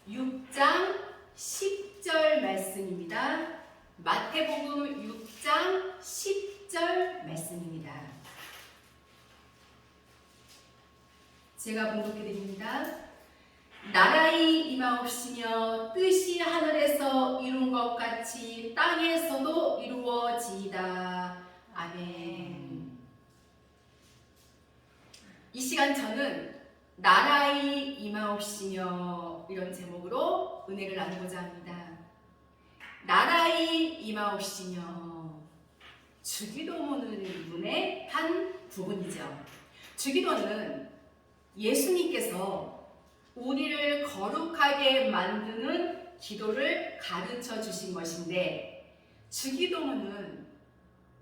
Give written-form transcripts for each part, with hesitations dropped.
6장 10절 말씀입니다. 마태복음 6장 10절 말씀입니다. 제가 봉독해 드립니다. 나라의 임하옵시며 뜻이 하늘에서 이룬 것 같이 땅에서도 이루어지이다. 아멘. 이 시간 저는 나라의 임하옵시며 이런 제목으로 은혜를 나누고자 합니다. 나라의 임하옵시며, 주기도문의 한 부분이죠. 주기도는 예수님께서 우리를 거룩하게 만드는 기도를 가르쳐 주신 것인데, 주기도문은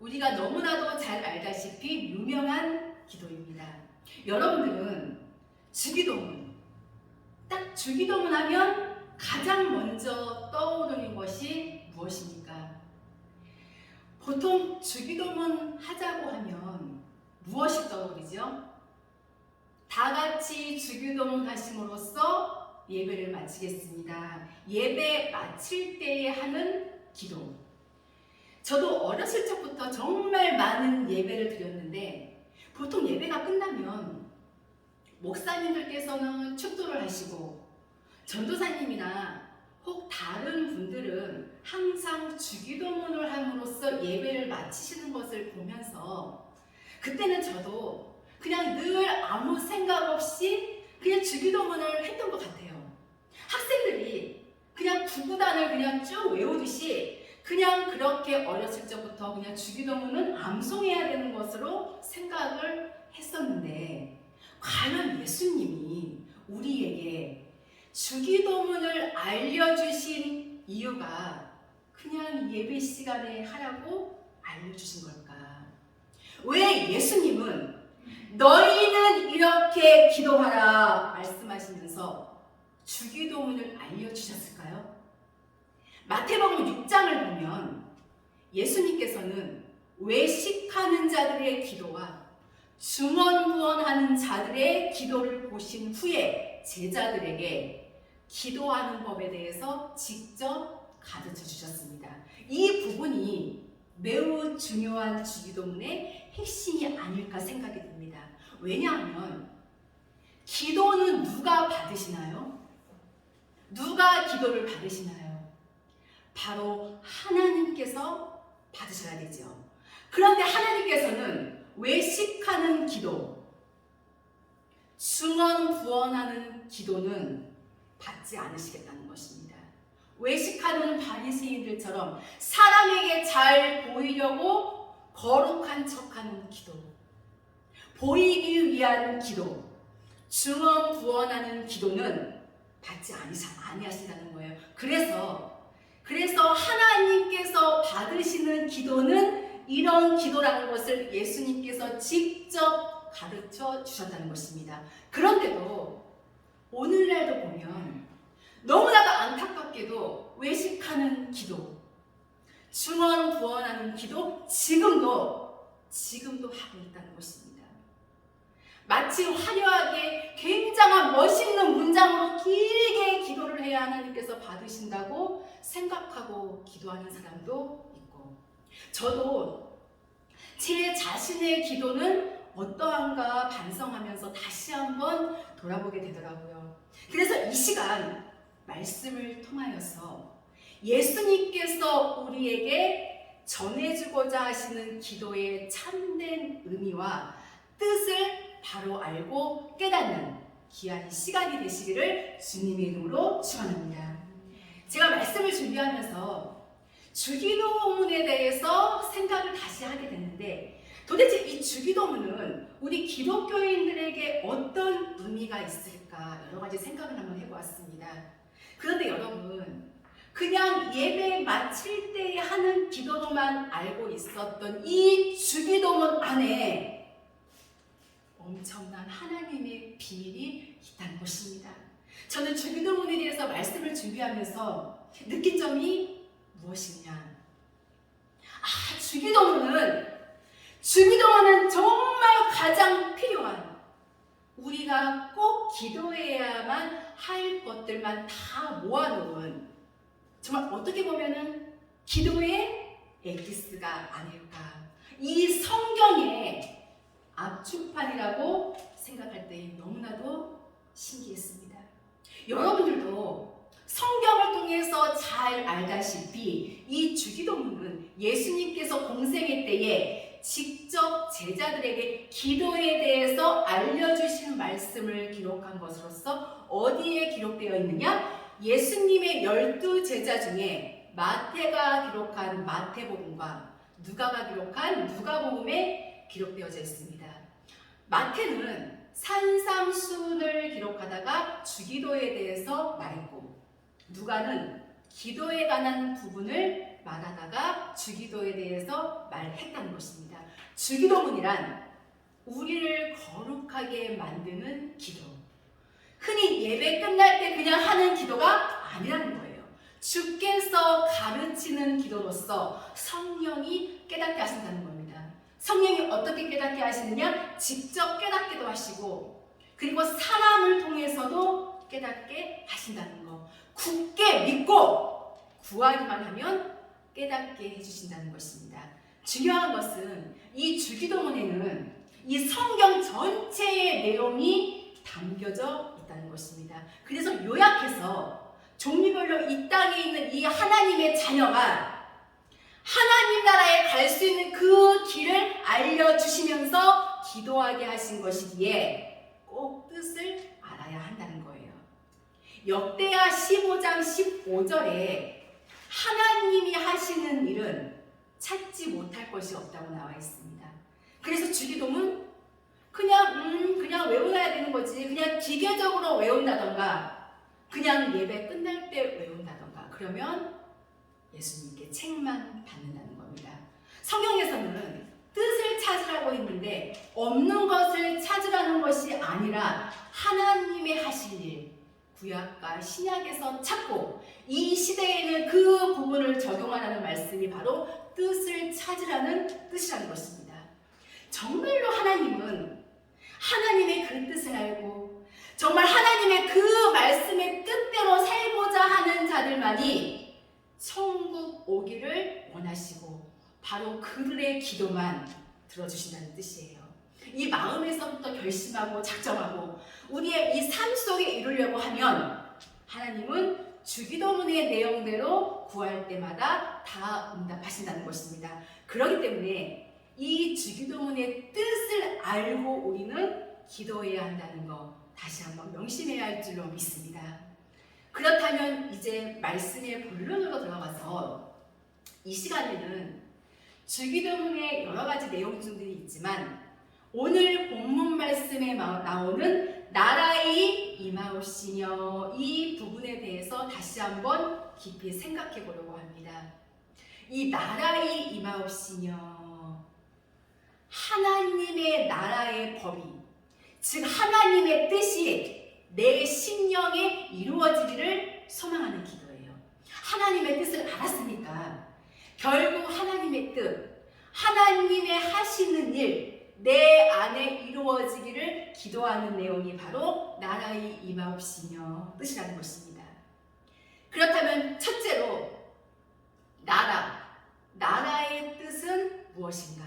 우리가 너무나도 잘 알다시피 유명한 기도입니다. 여러분들은 주기도문, 딱 주기도문 하면 가장 먼저 떠오르는 것이 무엇입니까? 보통 주기도문 하자고 하면 무엇이 떠오르죠? 다 같이 주기도문 하심으로써 예배를 마치겠습니다. 예배 마칠 때에 하는 기도. 저도 어렸을 적부터 정말 많은 예배를 드렸는데, 보통 예배가 끝나면 목사님들께서는 축도를 하시고 전도사님이나 혹 다른 분들은 항상 주기도문을 함으로써 예배를 마치시는 것을 보면서, 그때는 저도 그냥 늘 아무 생각 없이 그냥 주기도문을 했던 것 같아요. 학생들이 그냥 구구단을 그냥 쭉 외우듯이 그냥 그렇게 어렸을 적부터 그냥 주기도문은 암송해야 되는 것으로 생각을 했었는데, 과연 예수님이 우리에게 주기도문을 알려주신 이유가 그냥 예배 시간에 하라고 알려주신 걸까? 왜 예수님은 너희는 이렇게 기도하라 말씀하시면서 주기도문을 알려주셨을까요? 마태복음 6장을 보면 예수님께서는 외식하는 자들의 기도와 중언부언하는 자들의 기도를 보신 후에 제자들에게 기도하는 법에 대해서 직접 가르쳐 주셨습니다. 이 부분이 매우 중요한 주기도문의 핵심이 아닐까 생각이 듭니다. 왜냐하면 기도는 누가 받으시나요? 누가 기도를 받으시나요? 바로 하나님께서 받으셔야 되죠. 그런데 하나님께서는 외식하는 기도, 중언부언하는 기도는 받지 않으시겠다는 것입니다. 외식하는 바리새인들처럼 사람에게 잘 보이려고 거룩한 척하는 기도, 보이기 위한 기도, 중언부언하는 기도는 받지 아니하신다는 거예요. 그래서 하나님께서 받으시는 기도는 이런 기도라는 것을 예수님께서 직접 가르쳐 주셨다는 것입니다. 그런데도 오늘날도 보면 너무나도 안타깝게도 외식하는 기도, 중언부언하는 기도 지금도 하고 있다는 것입니다. 마치 화려하게 굉장한 멋있는 문장으로 길게 기도를 해야 하나님께서 받으신다고 생각하고 기도하는 사람도 있고, 저도 제 자신의 기도는 어떠한가 반성하면서 다시 한번 돌아보게 되더라고요. 그래서 이 시간 말씀을 통하여서 예수님께서 우리에게 전해주고자 하시는 기도의 참된 의미와 뜻을 바로 알고 깨닫는 귀한 시간이 되시기를 주님의 이름으로 축원합니다. 제가 말씀을 준비하면서 주기도문에 대해서 생각을 다시 하게 됐는데, 도대체 이 주기도문은 우리 기독교인들에게 어떤 의미가 있을까 여러 가지 생각을 한번 해보았습니다. 그런데 여러분, 그냥 예배 마칠 때 하는 기도로만 알고 있었던 이 주기도문 안에 엄청난 하나님의 비밀이 있다는 것입니다. 저는 주기도문에 대해서 말씀을 준비하면서 느낀 점이 무엇이냐? 주기도문은 정말 가장 필요한, 우리가 꼭 기도해야만 할 것들만 다 모아놓은, 정말 어떻게 보면은 기도의 엑기스가 아닐까. 이 성경의 압축판이라고 생각할 때 너무나도 신기했습니다. 여러분들도 성경을 통해서 잘 알다시피 이 주기도문은 예수님께서 공생의 때에 직접 제자들에게 기도에 대해서 알려주신 말씀을 기록한 것으로서 어디에 기록되어 있느냐? 예수님의 12제자 중에 마태가 기록한 마태복음과 누가가 기록한 누가복음에 기록되어져 있습니다. 마태는 산삼순을 기록하다가 주기도에 대해서 말했고, 누가는 기도에 관한 부분을 말하다가 주기도에 대해서 말했다는 것입니다. 주기도문이란 우리를 거룩하게 만드는 기도, 흔히 예배 끝날 때 그냥 하는 기도가 아니라는 거예요. 주께서 가르치는 기도로서 성령이 깨닫게 하신다는 겁니다. 성령이 어떻게 깨닫게 하시느냐? 직접 깨닫기도 하시고, 그리고 사람을 통해서도 깨닫게 하신다는 거. 굳게 믿고 구하기만 하면 깨닫게 해주신다는 것입니다. 중요한 것은 이 주기도문에는 이 성경 전체의 내용이 담겨져 있다는 것입니다. 그래서 요약해서 종류별로 이 땅에 있는 이 하나님의 자녀가 하나님 나라에 갈 수 있는 그 길을 알려주시면서 기도하게 하신 것이기에 꼭 뜻을 알아야 한다는 거예요. 역대하 15장 15절에 하나님이 하시는 일은 찾지 못할 것이 없다고 나와 있습니다. 그래서 주기도문 그냥 외워놔야 되는 거지. 그냥 기계적으로 외운다던가 그냥 예배 끝날 때 외운다던가 그러면 예수님께 책만 받는다는 겁니다. 성경에서는 뜻을 찾으라고 했는데 없는 것을 찾으라는 것이 아니라 하나님의 하실 일, 구약과 신약에서 찾고 이 시대에는 그 부분을 적용하라는 말씀이 바로 뜻을 찾으라는 뜻이라는 것입니다. 정말로 하나님은 하나님의 그 뜻을 알고 정말 하나님의 그 말씀의 뜻대로 살고자 하는 자들만이 천국 오기를 원하시고 바로 그들의 기도만 들어주신다는 뜻이에요. 이 마음에서부터 결심하고 작정하고 우리의 이 삶 속에 이루려고 하면 하나님은 주기도문의 내용대로 구할 때마다 다 응답하신다는 것입니다. 그렇기 때문에 이 주기도문의 뜻을 알고 우리는 기도해야 한다는 거 다시 한번 명심해야 할 줄로 믿습니다. 그렇다면 이제 말씀의 본론으로 들어가서 이 시간에는 주기도문의 여러 가지 내용 중들이 있지만 오늘 본문 말씀에 나오는 나라의 임하옵시며 이 부분에 대해서 다시 한번 깊이 생각해 보려고 합니다. 이 나라의 임하옵시며 하나님의 나라의 법이 즉 하나님의 뜻이 내 심령에 이루어지기를 소망하는 기도예요. 하나님의 뜻을 알았으니까 결국 하나님의 뜻, 하나님의 하시는 일 내 안에 이루어지기를 기도하는 내용이 바로 나라의 임하옵시며 뜻이라는 것입니다. 그렇다면 첫째로 나라의 뜻은 무엇인가?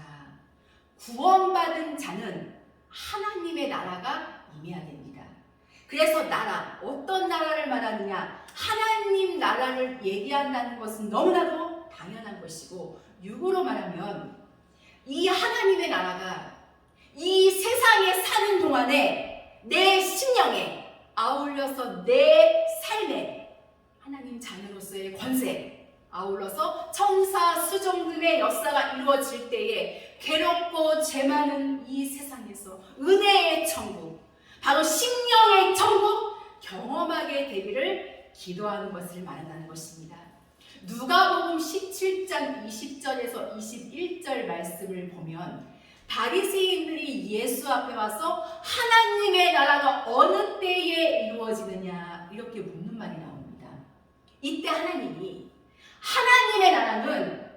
구원받은 자는 하나님의 나라가 임해야 됩니다. 그래서 어떤 나라를 말하느냐? 하나님 나라를 얘기한다는 것은 너무나도 당연한 것이고 육으로 말하면 이 하나님의 나라가 이 세상에 사는 동안에 내 심령에 아울러서 내 삶에 하나님 자녀로서의 권세 아울러서 천사 수종들의 역사가 이루어질 때에 괴롭고 죄 많은 이 세상에서 은혜의 천국 바로 심령의 천국 경험하게 되기를 기도하는 것을 말한다는 것입니다. 누가복음 17장 20절에서 21절 말씀을 보면 바리새인들이 예수 앞에 와서 하나님의 나라가 어느 때에 이루어지느냐 이렇게 묻는 말이 나옵니다. 이때 하나님이 하나님의 나라는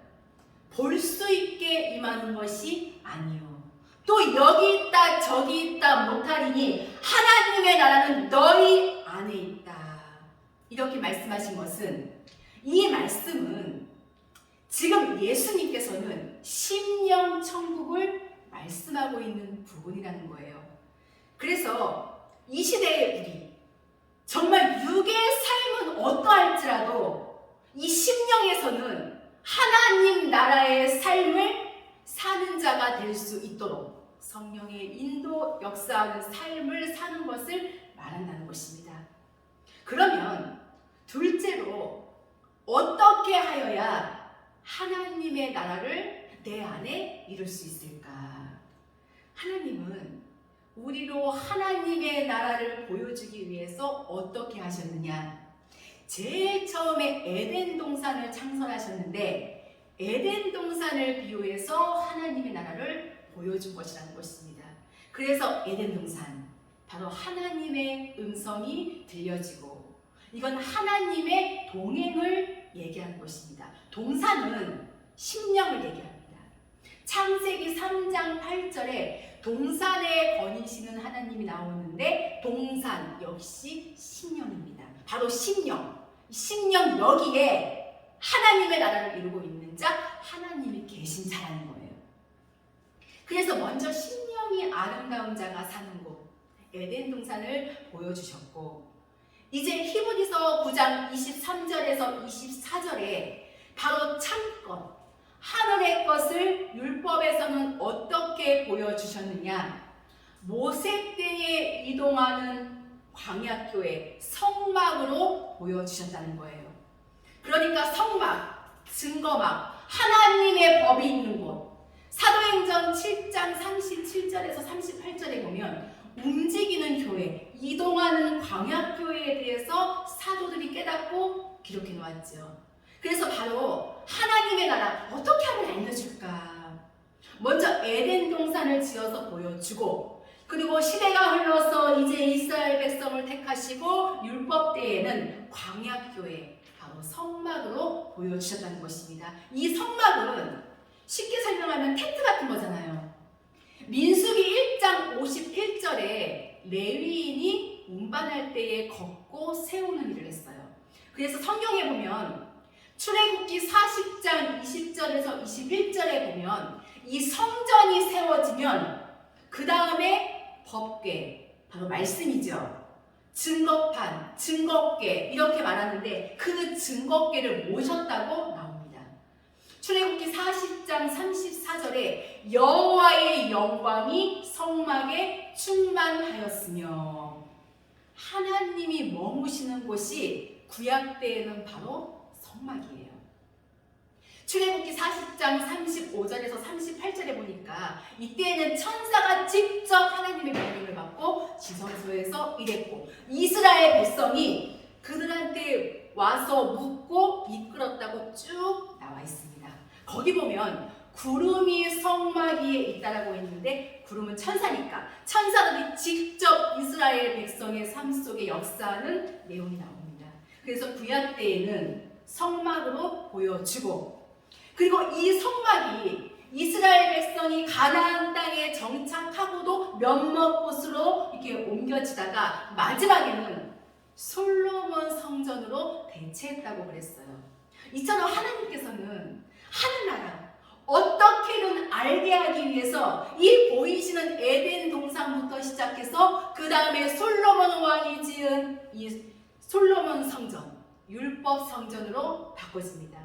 볼 수 있게 임하는 것이 아니요 또 여기 있다 저기 있다 못하리니 하나님의 나라는 너희 안에 있다. 이렇게 말씀하신 것은, 이 말씀은 지금 예수님께서는 심령 천국을 말씀하고 있는 부분이라는 거예요. 그래서 이 시대의 우리, 정말 육의 삶은 어떠할지라도 이 심령에서는 하나님 나라의 삶을 사는 자가 될 수 있도록 성령의 인도 역사하는 삶을 사는 것을 말한다는 것입니다. 그러면 둘째로, 어떻게 하여야 하나님의 나라를 내 안에 이룰 수 있을까? 하나님은 우리로 하나님의 나라를 보여주기 위해서 어떻게 하셨느냐? 제일 처음에 에덴 동산을 창설하셨는데, 에덴 동산을 비유해서 하나님의 나라를 보여준 것이라는 것입니다. 그래서 에덴 동산, 바로 하나님의 음성이 들려지고, 이건 하나님의 동행을 얘기하는 것입니다. 동산은 심령을 얘기합니다. 창세기 3장 8절에 동산에 거니시는 하나님이 나오는데, 동산 역시 심령입니다. 바로 심령, 심령 여기에 하나님의 나라를 이루고 있는 자, 하나님이 계신 자라는 거예요. 그래서 먼저 심령이 아름다운 자가 사는 곳, 에덴 동산을 보여주셨고, 이제 히브리서 9장 23절에서 24절에 바로 참것, 하늘의 것을 율법에서는 어떻게 보여주셨느냐? 모세 때에 이동하는 광야교회 성막으로 보여주셨다는 거예요. 그러니까 성막, 증거막, 하나님의 법이 있는 곳, 사도행전 7장 37절에서 38절에 보면 움직이는 교회, 이동하는 광야교회에 대해서 사도들이 깨닫고 기록해 놓았죠. 그래서 바로 하나님의 나라 어떻게 하면 알려줄까? 먼저 에덴 동산을 지어서 보여주고, 그리고 시대가 흘러서 이제 이스라엘 백성을 택하시고 율법 때에는 광야교회, 바로 성막으로 보여주셨다는 것입니다. 이 성막은 쉽게 설명하면 텐트 같은 거잖아요. 민수기 1장 51절에 레위인이 운반할 때에 걷고 세우는 일을 했어요. 그래서 성경에 보면 출애굽기 40장 20절에서 21절에 보면 이 성전이 세워지면 그 다음에 법궤, 바로 말씀이죠. 증거판, 증거궤 이렇게 말하는데, 그 증거궤를 모셨다고 나옵니다. 출애굽기 40장 34절에 여호와의 영광이 성막에 충만하였으며, 하나님이 머무시는 곳이 구약 때에는 바로 성막이에요. 출애굽기 40장 35절에서 38절에 보니까 이때에는 천사가 직접 하나님의 명령을 받고 지성소에서 일했고, 이스라엘 백성이 그들한테 와서 묻고 이끌었다고 쭉 나와 있습니다. 거기 보면 구름이 성막 위에 있다라고 했는데, 구름은 천사니까 천사들이 직접 이스라엘 백성의 삶 속에 역사하는 내용이 나옵니다. 그래서 구약 때에는 성막으로 보여주고, 그리고 이 성막이 이스라엘 백성이 가나안 땅에 정착하고도 몇몇 곳으로 이렇게 옮겨지다가 마지막에는 솔로몬 성전으로 대체했다고 그랬어요. 이처럼 하나님께서는 하늘나라 어떻게든 알게 하기 위해서 이 보이시는 에덴 동산부터 시작해서 그 다음에 솔로몬 왕이 지은 이 솔로몬 성전, 율법 성전으로 바꿔집니다.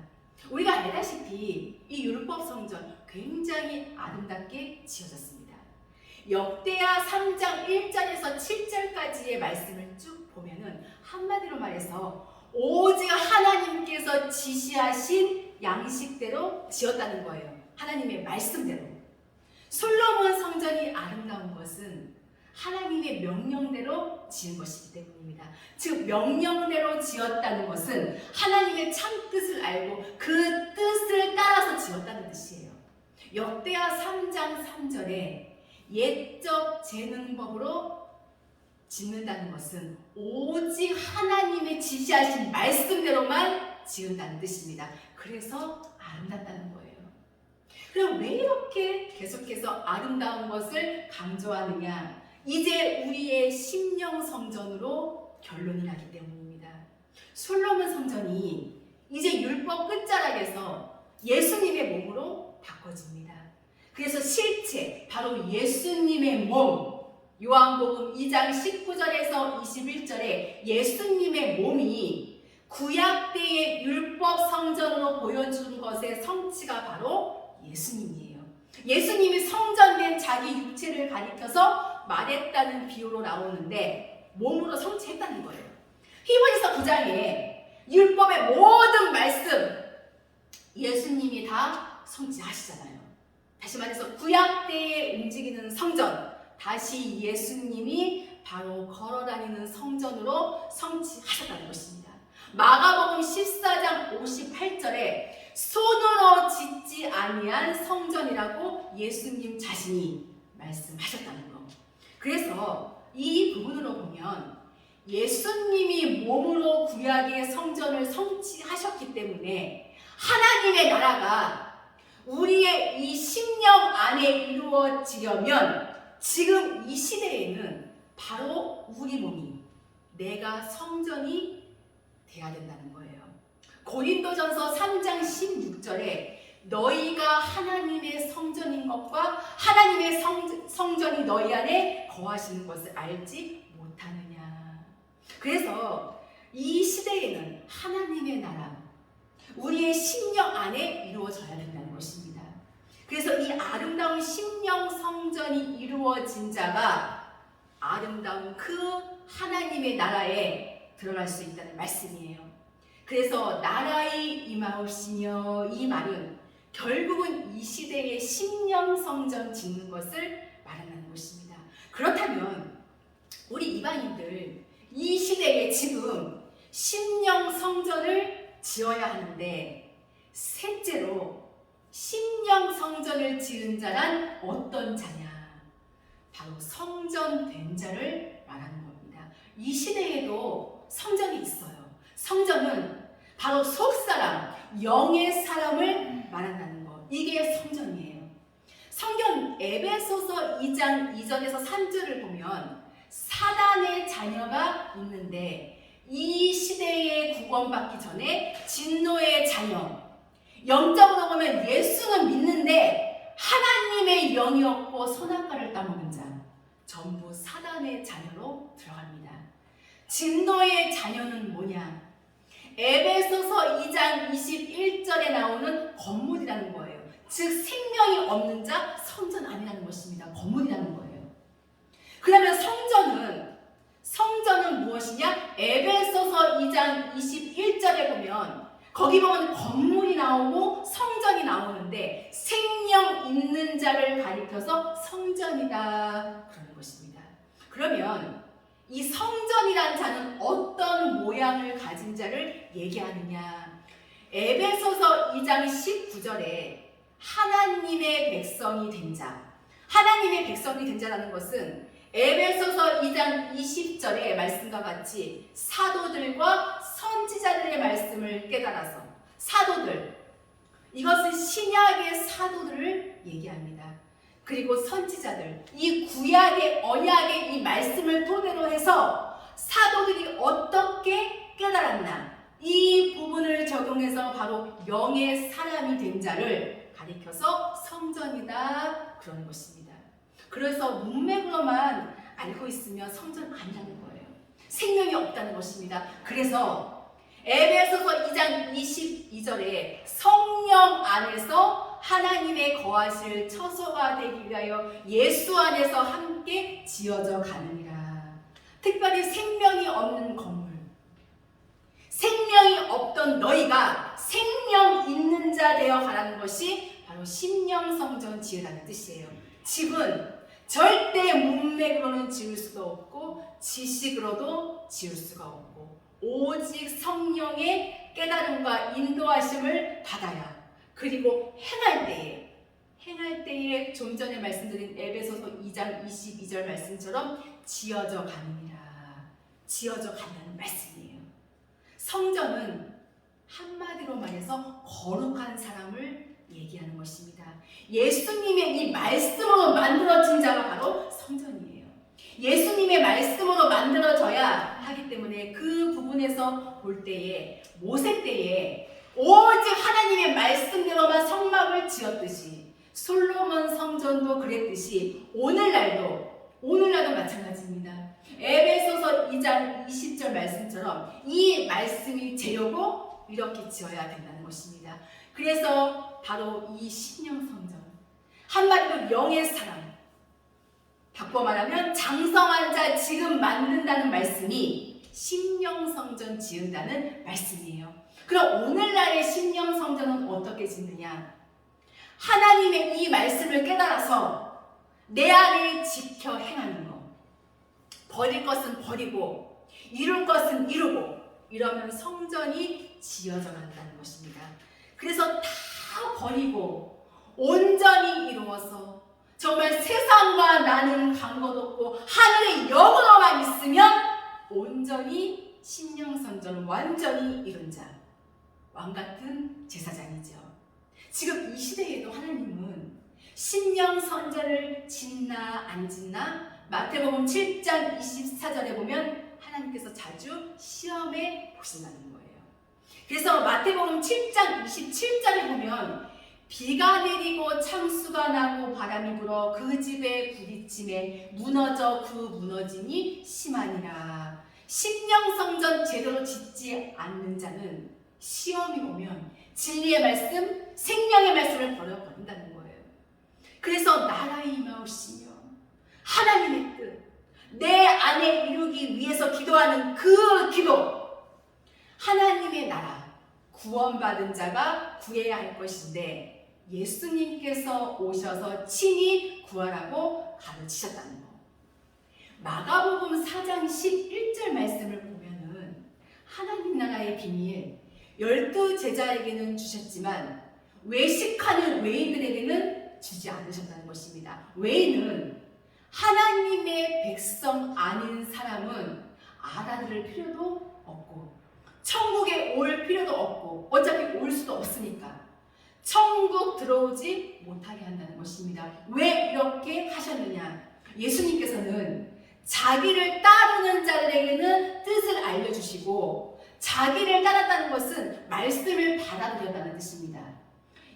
우리가 알다시피 이 율법 성전 굉장히 아름답게 지어졌습니다. 역대하 3장 1절에서 7절까지의 말씀을 쭉 보면은 한마디로 말해서 오직 하나님께서 지시하신 양식대로 지었다는 거예요. 하나님의 말씀대로. 솔로몬 성전이 아름다운 것은 하나님의 명령대로 지은 것이기 때문입니다. 즉 명령대로 지었다는 것은 하나님의 참 뜻을 알고 그 뜻을 따라서 지었다는 뜻이에요. 역대하 3장 3절에 옛적 재능법으로 짓는다는 것은 오직 하나님의 지시하신 말씀대로만 지은다는 뜻입니다. 그래서 아름답다는 거예요. 그럼 왜 이렇게 계속해서 아름다운 것을 강조하느냐? 이제 우리의 심령 성전으로 결론이 나기 때문입니다. 솔로몬 성전이 이제 율법 끝자락에서 예수님의 몸으로 바꿔집니다. 그래서 실체, 바로 예수님의 몸, 요한복음 2장 19절에서 21절에 예수님의 몸이 구약 때의 율법 성전으로 보여준 것의 성취가 바로 예수님이에요. 예수님이 성전된 자기 육체를 가리켜서 말했다는 비유로 나오는데 몸으로 성취했다는 거예요. 히브리서 9장에 율법의 모든 말씀 예수님이 다 성취하시잖아요. 다시 말해서 구약 때에 움직이는 성전, 다시 예수님이 바로 걸어다니는 성전으로 성취하셨다는 것입니다. 마가복음 14장 58절에 손으로 짓지 아니한 성전이라고 예수님 자신이 말씀하셨다는 것. 그래서 이 부분으로 보면 예수님이 몸으로 구약의 성전을 성취하셨기 때문에 하나님의 나라가 우리의 이 심령 안에 이루어지려면 지금 이 시대에는 바로 우리 몸이, 내가 성전이 돼야 된다는 거예요. 고린도전서 3장 16절에 너희가 하나님의 성전인 것과 하나님의 성전이 너희 안에 거하시는 것을 알지 못하느냐. 그래서 이 시대에는 하나님의 나라, 우리의 심령 안에 이루어져야 된다는 것입니다. 그래서 이 아름다운 심령 성전이 이루어진 자가 아름다운 그 하나님의 나라에 들어갈 수 있다는 말씀이에요. 그래서 나라의 임하옵시며, 이 말은 결국은 이 시대의 심령 성전 짓는 것을 말하는 것입니다. 그렇다면 우리 이방인들 이 시대에 지금 심령 성전을 지어야 하는데, 셋째로 심령 성전을 지은 자란 어떤 자냐? 바로 성전된 자를 말하는 겁니다. 이 시대에도 성전이 있어요. 성전은 바로 속사람, 영의 사람을 말한다는 것. 이게 성전이에요. 성경 에베소서 2장 2절에서 3절을 보면 사단의 자녀가 있는데, 이 시대에 구원받기 전에 진노의 자녀, 영적으로 보면 예수는 믿는데 하나님의 영이 없고 선악과를 따먹는 자, 전부 사단의 자녀로 들어갑니다. 진노의 자녀는 뭐냐? 에베소서 2장 21절에 나오는 건물이라는 거예요. 즉 생명이 없는 자, 성전 아니라는 것입니다. 건물이라는 거예요. 그러면 성전은 무엇이냐? 에베소서 2장 21절에 보면 거기 보면 건물이 나오고 성전이 나오는데 생명 있는 자를 가리켜서 성전이다 그러는 것입니다. 그러면 이 성전이란 자는 어떤 모양을 가진 자를 얘기하느냐? 에베소서 2장 19절에 하나님의 백성이 된 자, 하나님의 백성이 된 자라는 것은 에베소서 2장 20절의 말씀과 같이 사도들과 선지자들의 말씀을 깨달아서, 사도들, 이것은 신약의 사도들을 얘기합니다. 그리고 선지자들, 이 구약의 언약의 이 말씀을 토대로 해서 사도들이 어떻게 깨달았나, 이 부분을 적용해서 바로 영의 사람이 된 자를 가리켜서 성전이다 그러는 것입니다. 그래서 문맥으로만 알고 있으면 성전 아니라는 거예요. 생명이 없다는 것입니다. 그래서 에베소서 2장 22절에 성령 안에서 하나님의 거하실 처소가 되기 위하여 예수 안에서 함께 지어져 가느니라. 특별히 생명이 없는 건물, 생명이 없던 너희가 생명 있는 자 되어 가라는 것이 바로 심령 성전 지으라는 뜻이에요. 집은 절대 문맥으로는 지을 수가 없고 지식으로도 지을 수가 없고 오직 성령의 깨달음과 인도하심을 받아야, 그리고 행할 때에 좀 전에 말씀드린 에베소서 2장 22절 말씀처럼 지어져 가느니라, 지어져 간다는 말씀이에요. 성전은 한마디로 말해서 거룩한 사람을 얘기하는 것입니다. 예수님의 이 말씀으로 만들어진 자가 바로 성전이에요. 예수님의 말씀으로 만들어져야 하기 때문에 그 부분에서 볼 때에 모세 때에 오직 하나님의 말씀대로만 성막을 지었듯이 솔로몬 성전도 그랬듯이 오늘날도 마찬가지입니다. 에베소서 2장 20절 말씀처럼 이 말씀이 재료고 이렇게 지어야 된다는 것입니다. 그래서 바로 이 신령 성전, 한마디로 영의 사람, 바꿔 말하면 장성한 자 지금 만든다는 말씀이 신령 성전 지은다는 말씀이에요. 그럼 오늘날의 신령 성전은 어떻게 짓느냐? 하나님의 이 말씀을 깨달아서 내 안에 지켜 행하는 것. 버릴 것은 버리고 이룰 것은 이루고 이러면 성전이 지어져 간다는 것입니다. 그래서 다 버리고 온전히 이루어서 정말 세상과 나는 간 것 없고 하늘의 영으로만 있으면 온전히 신령성전을 완전히 이룬 자, 왕같은 제사장이죠. 지금 이 시대에도 하나님은 신령성전을 짓나 안 짓나 마태복음 7장 24절에 보면 하나님께서 자주 시험해 보신다는 거예요. 그래서 마태복음 7장 27절에 보면 비가 내리고 창수가 나고 바람이 불어 그 집에 부딪힘에 무너져 그 무너짐이 심하니라. 신령성전 제대로 짓지 않는 자는 시험이 오면 진리의 말씀, 생명의 말씀을 버려버린다는 거예요. 그래서 나라의 임하옵시며 하나님의 뜻, 내 안에 이루기 위해서 기도하는 그 기도, 하나님의 나라, 구원받은 자가 구해야 할 것인데 예수님께서 오셔서 친히 구하라고 가르치셨다는 거. 마가복음 4장 11절 말씀을 보면은 하나님 나라의 비밀 12제자에게는 주셨지만 외식하는 외인들에게는 주지 않으셨다는 것입니다. 외인은 하나님의 백성 아닌 사람은 알아들을 필요도 없고 천국에 올 필요도 없고 어차피 올 수도 없으니까 천국 들어오지 못하게 한다는 것입니다. 왜 이렇게 하셨느냐? 예수님께서는 자기를 따르는 자들에게는 뜻을 알려주시고 자기를 따랐다는 것은 말씀을 받아들였다는 뜻입니다.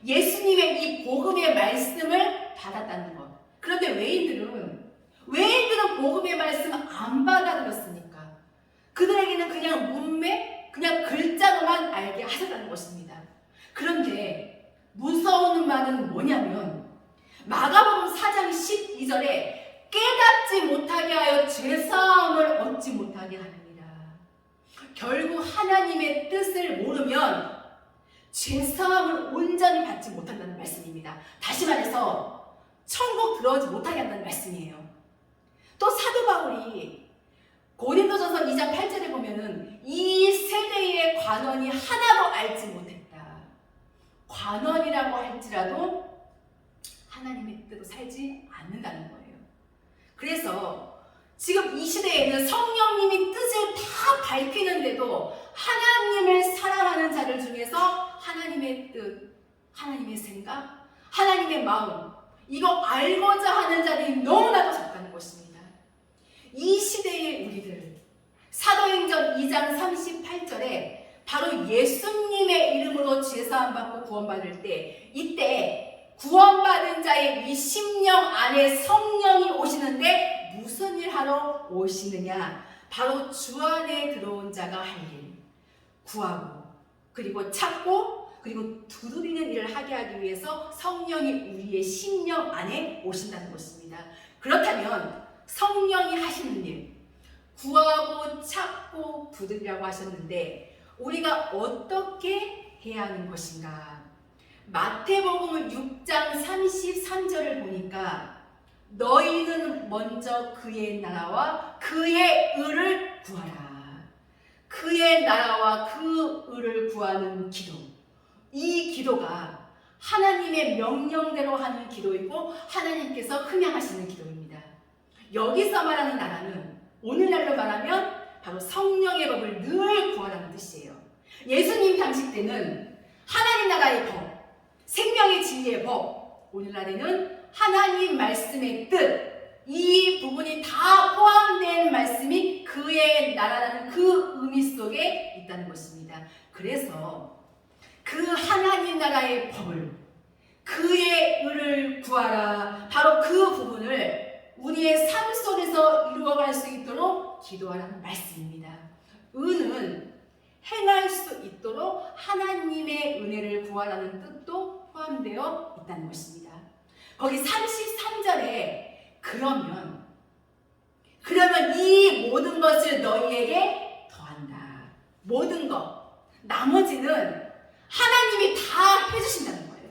예수님의 이 복음의 말씀을 받았다는 것. 그런데 외인들은 복음의 말씀을 안 받아들였으니까 그들에게는 그냥 문맥, 그냥 글자로만 알게 하셨다는 것입니다. 그런데 무서운 말은 뭐냐면 마가복음 4장 12절에 깨닫지 못하게 하여 죄사함을 얻지 못하게 하느니라. 결국 하나님의 뜻을 모르면 죄사함을 온전히 받지 못한다는 말씀입니다. 다시 말해서 천국 들어오지 못하게 한다는 말씀이에요. 또 사도 바울이 고린도전서 2장 8절에 보면은 이 세대의 관원이 하나도 알지 못했다. 관원이라고 할지라도 하나님의 뜻대로 살지 않는다는 거예요. 그래서 지금 이 시대에는 성령님이 뜻을 다 밝히는데도 하나님을 사랑하는 자들 중에서 하나님의 뜻, 하나님의 생각, 하나님의 마음 이거 알고자 하는 자들이 너무나도 적다는 것입니다. 이 시대의 우리들 사도행전 2장 38절에 바로 예수님의 이름으로 죄사함 받고 구원받을 때 이때 구원받은 자의 이 심령 안에 성령이 오시는데 무슨 일 하러 오시느냐? 바로 주 안에 들어온 자가 할 일, 구하고 그리고 찾고 그리고 두드리는 일을 하게 하기 위해서 성령이 우리의 심령 안에 오신다는 것입니다. 그렇다면 성령이 하시는 일, 구하고 찾고 두드리라고 하셨는데 우리가 어떻게 해야 하는 것인가? 마태복음 6장 33절을 보니까 너희는 먼저 그의 나라와 그의 의를 구하라. 그의 나라와 그 의를 구하는 기도. 이 기도가 하나님의 명령대로 하는 기도이고 하나님께서 흥행하시는 기도입니다. 여기서 말하는 나라는 오늘날로 말하면 바로 성령의 법을 늘 구하라는 뜻이에요. 예수님 당시 때는 하나님 나라의 법, 생명의 진리의 법, 오늘날에는 하나님 말씀의 뜻, 이 부분이 다 포함된 말씀이 그의 나라라는 그 의미 속에 있다는 것입니다. 그래서 그 하나님 나라의 법을, 그의 의를 구하라, 바로 그 부분을 우리의 삶 속에서 이루어갈 수 있도록 기도하라는 말씀입니다. 의는 행할 수 있도록 하나님의 은혜를 구하라는 뜻도 포함되어 있다는 것입니다. 거기 33절에 그러면 이 모든 것을 너희에게 더한다. 모든 것, 나머지는 하나님이 다 해주신다는 거예요.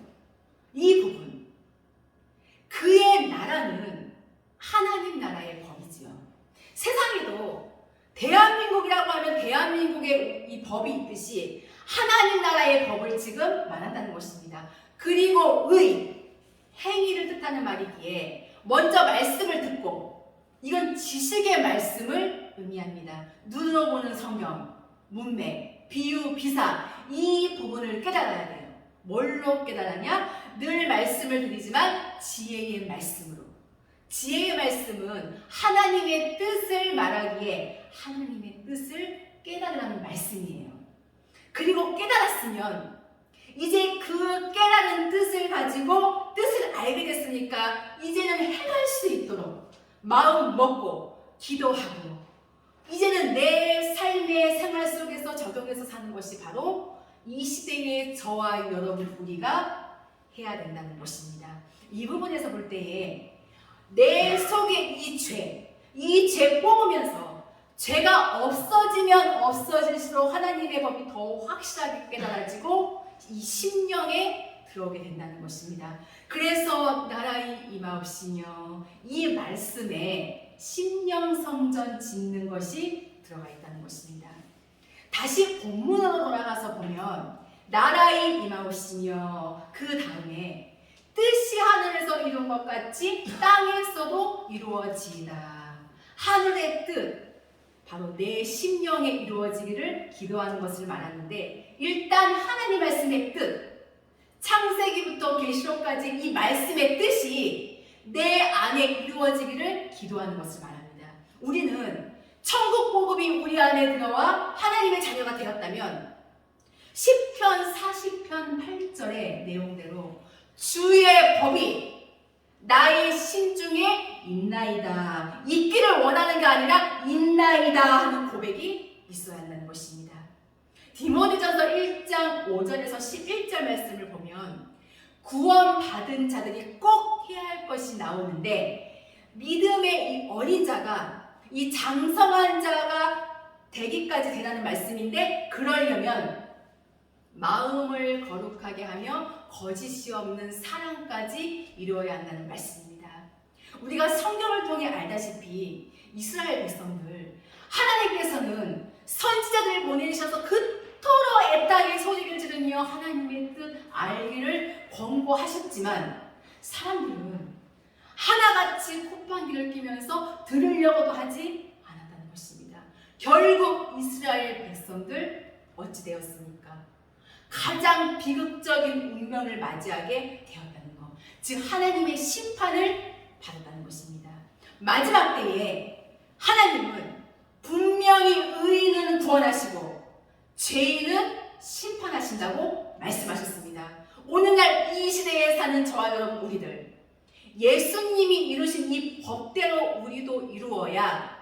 이 부분, 그의 나라는 하나님 나라의 법이지요. 세상에도 대한민국이라고 하면 대한민국의 이 법이 있듯이 하나님 나라의 법을 지금 말한다는 것입니다. 그리고 행위를 뜻하는 말이기에 먼저 말씀을 듣고, 이건 지식의 말씀을 의미합니다. 눈으로 보는 성경, 문맥, 비유, 비사, 이 부분을 깨달아야 돼요. 뭘로 깨달았냐? 늘 말씀을 드리지만 지혜의 말씀으로. 지혜의 말씀은 하나님의 뜻을 말하기에 하나님의 뜻을 깨달으라는 말씀이에요. 그리고 깨달았으면 이제 그 깨달은 뜻을 가지고 뜻을 알게 됐으니까 이제는 행할 수 있도록 마음 먹고 기도하고, 이제는 내 삶의 생활 속에서 적용해서 사는 것이 바로 이 시대의 저와 여러분 우리가 해야 된다는 것입니다. 이 부분에서 볼 때에 내 속에 이 죄 뽑으면서 죄가 없어지면 없어질수록 하나님의 법이 더 확실하게 깨달아지고 이 심령에 들어오게 된다는 것입니다. 그래서 나라의 임하옵시며, 이 말씀에 심령성전 짓는 것이 들어가 있다는 것입니다. 다시 본문으로 돌아가서 보면 나라의 임하옵시며 그 다음에 뜻이 하늘에서 이룬 것 같이 땅에서도 이루어지이다. 하늘의 뜻, 바로 내 심령에 이루어지기를 기도하는 것을 말하는데, 일단 하나님 말씀의 뜻, 창세기부터 계시록까지 이 말씀의 뜻이 내 안에 이루어지기를 기도하는 것을 말합니다. 우리는 천국 복음이 우리 안에 들어와 하나님의 자녀가 되었다면 시편 40편 8절의 내용대로 주의 법이 나의 심중에 있나이다. 있기를 원하는 게 아니라 있나이다 하는 고백이 있어야 한다는 것입니다. 디모데전서 1장 5절에서 11절 말씀을 보면 구원받은 자들이 꼭 해야 할 것이 나오는데, 믿음의 이 어린 자가, 이 장성한 자가 되기까지 되라는 말씀인데, 그러려면 마음을 거룩하게 하며 거짓이 없는 사랑까지 이루어야 한다는 말씀입니다. 우리가 성경을 통해 알다시피 이스라엘 백성들, 하나님께서는 선지자들을 보내셔서 그토록 애타게 소리를 지르며 하나님의 뜻 알기를 권고하셨지만 사람들은 하나같이 콧방귀를 뀌면서 들으려고도 하지 않았다는 것입니다. 결국 이스라엘 백성들 어찌 되었습니까? 가장 비극적인 운명을 맞이하게 되었다는 것, 즉 하나님의 심판을 받았다는 것입니다. 마지막 때에 하나님은 분명히 의인은 구원하시고 죄인은 심판하신다고 말씀하셨습니다. 오늘날 이 시대에 사는 저와 여러분 우리들, 예수님이 이루신 이 법대로 우리도 이루어야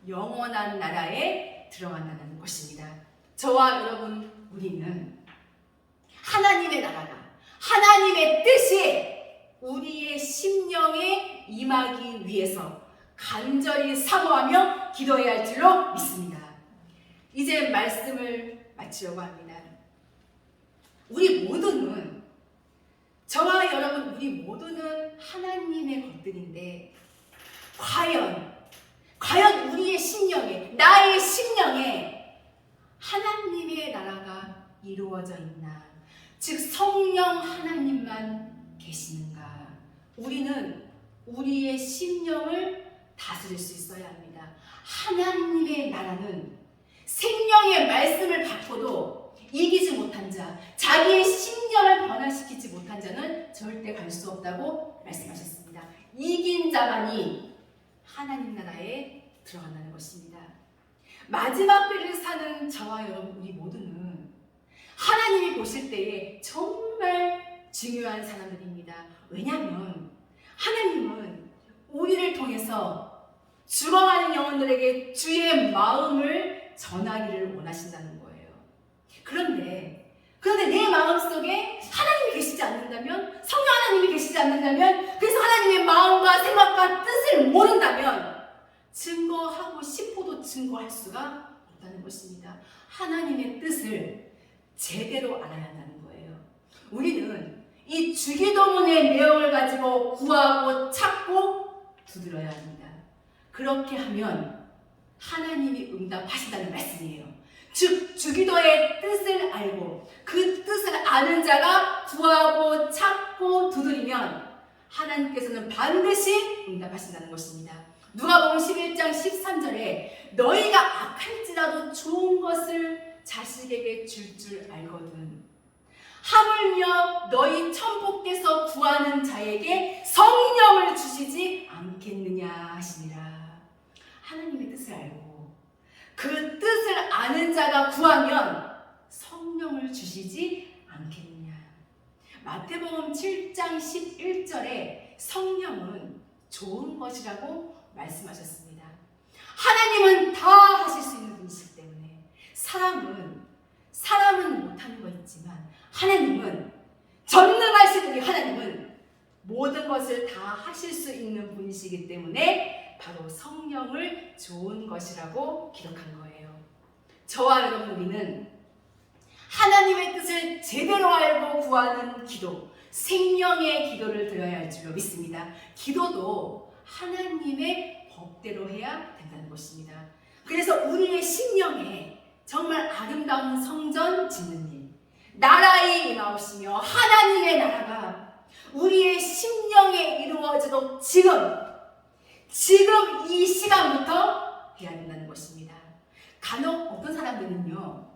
영원한 나라에 들어간다는 것입니다. 저와 여러분 우리는 하나님의 나라가, 하나님의 뜻이 우리의 심령에 임하기 위해서 간절히 사모하며 기도해야 할 줄로 믿습니다. 이제 말씀을 마치려고 합니다. 우리 모두는, 저와 여러분 우리 모두는 하나님의 것들인데 과연 우리의 심령에, 나의 심령에 하나님의 나라가 이루어져 있나? 즉 성령 하나님만 계시는가? 우리는 우리의 심령을 다스릴 수 있어야 합니다. 하나님의 나라는 생명의 말씀을 받고도 이기지 못한 자, 자기의 심령을 변화시키지 못한 자는 절대 갈 수 없다고 말씀하셨습니다. 이긴 자만이 하나님 나라에 들어간다는 것입니다. 마지막 때를 사는 저와 여러분, 우리 모두는 하나님이 보실 때에 정말 중요한 사람들입니다. 왜냐하면 하나님은 우리를 통해서 죽어가는 영혼들에게 주의 마음을 전하기를 원하신다는 거예요. 그런데 내 마음속에 하나님이 계시지 않는다면, 성령 하나님이 계시지 않는다면, 그래서 하나님의 마음과 생각과 뜻을 모른다면 증거하고 싶어도 증거할 수가 없다는 것입니다. 하나님의 뜻을 제대로 알아야 한다는 거예요. 우리는 이 주기도문의 내용을 가지고 구하고 찾고 두드려야 합니다. 그렇게 하면 하나님이 응답하신다는 말씀이에요. 즉 주기도의 뜻을 알고 그 뜻을 아는 자가 구하고 찾고 두드리면 하나님께서는 반드시 응답하신다는 것입니다. 누가복음 11장 13절에 너희가 악할지라도 좋은 것을 자식에게 줄 줄 알거든 하물며 너희 천부께서 구하는 자에게 성령을 주시지 않겠느냐 하시니라. 하나님의 뜻을 알고 그 뜻을 아는 자가 구하면 성령을 주시지 않겠느냐. 마태복음 7장 11절에 성령은 좋은 것이라고 말씀하셨습니다. 하나님은 다 하실 수 있는 분이시기 때문에 사람은 못하는 거 있지만 하나님은 전능하신 우리 하나님은 모든 것을 다 하실 수 있는 분이시기 때문에 바로 성령을 좋은 것이라고 기록한 거예요. 저와 여러분, 우리는 하나님의 뜻을 제대로 알고 구하는 기도, 생명의 기도를 드려야 할 줄로 믿습니다. 기도도 하나님의 법대로 해야 된다는 것입니다. 그래서 우리의 심령에 정말 아름다운 성전 짓는 일, 나라의 임하옵시며 하나님의 나라가 우리의 심령에 이루어지도록 지금 이 시간부터 해야 된다는 것입니다. 간혹 어떤 사람들은요,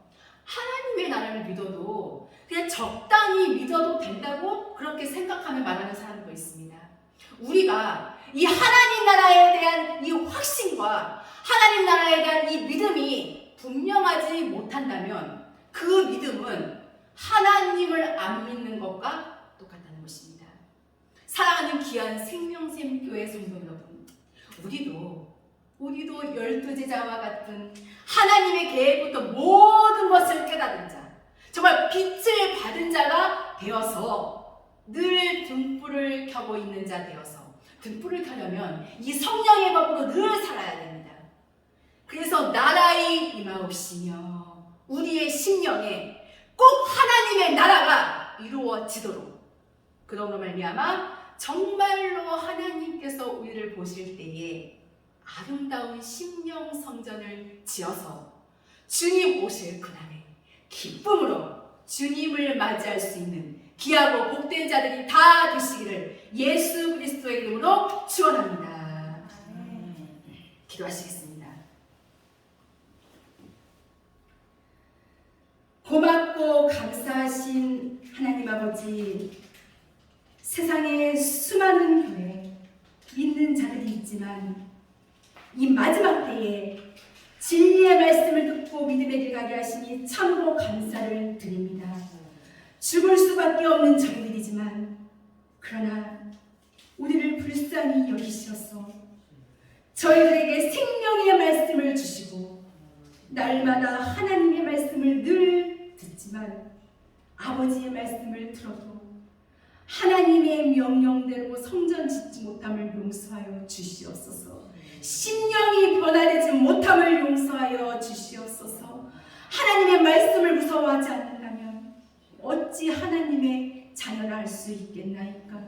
하나님의 나라를 믿어도 그냥 적당히 믿어도 된다고 그렇게 생각하며 말하는 사람도 있습니다. 우리가 이 하나님 나라에 대한 이 확신과 하나님 나라에 대한 이 믿음이 분명하지 못한다면 그 믿음은 하나님을 안 믿는 것과 똑같다는 것입니다. 사랑하는 귀한 생명샘 교회 성도 여러분, 우리도 12제자와 같은 하나님의 계획부터 모든 것을 깨달은 자, 정말 빛을 받은 자가 되어서 늘 등불을 켜고 있는 자 되어서, 등불을 켜려면 이 성령의 법으로 늘 살아야 됩니다. 그래서 나라의 임하옵시며 우리의 심령에 꼭 하나님의 나라가 이루어지도록, 그러므로 말미암아 정말로 하나님께서 우리를 보실 때에 아름다운 심령 성전을 지어서 주님 오실 그날에 기쁨으로 주님을 맞이할 수 있는 귀하고 복된 자들이 다 되시기를 예수 그리스도의 이름으로 축원합니다. 기도하시겠습니다. 고맙고 감사하신 하나님 아버지, 세상에 수많은 교회 믿는 자들이 있지만 이 마지막 때에 진리의 말씀을 듣고 믿음의 길 가게 하시니 참으로 감사를 드립니다. 죽을 수밖에 없는 저희들이지만 그러나 우리를 불쌍히 여기셔서 저희들에게 생명의 말씀을 주시고 날마다 하나님의 말씀을 늘 듣지만 아버지의 말씀을 들어도 하나님의 명령대로 성전 짓지 못함을 용서하여 주시옵소서. 심령이 변화되지 못함을 용서하여 주시옵소서. 하나님의 말씀을 무서워하지 않는다면 어찌 하나님의 자녀라 할 수 있겠나이까.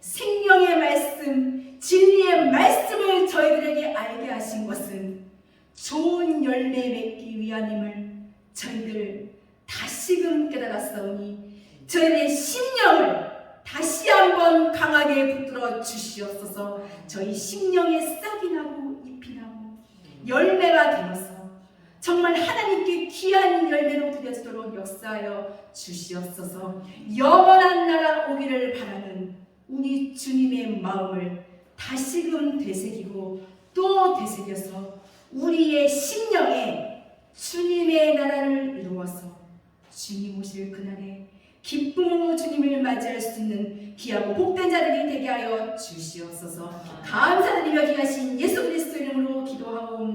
생명의 말씀, 진리의 말씀을 저희들에게 알게 하신 것은 좋은 열매 맺기 위함임을 저희들 다시금 깨달았사오니 저희의 심령을 다시 한번 강하게 붙들어 주시옵소서. 저희 심령에 싹이 나고 잎이 나고 열매가 되어서 정말 하나님께 귀한 열매로 드려지도록 역사 역사하여 주시옵소서. 영원한 나라 오기를 바라는 우리 주님의 마음을 다시금 되새기고 또 되새겨서 우리의 심령에 주님의 나라를 이루어서 주님 오실 그날에 기쁨으로 주님을 맞이할 수 있는 귀하고 복된 자들이 되게 하여 주시옵소서. 감사드리며 귀하신 예수 그리스도 이름으로 기도하옵나이다.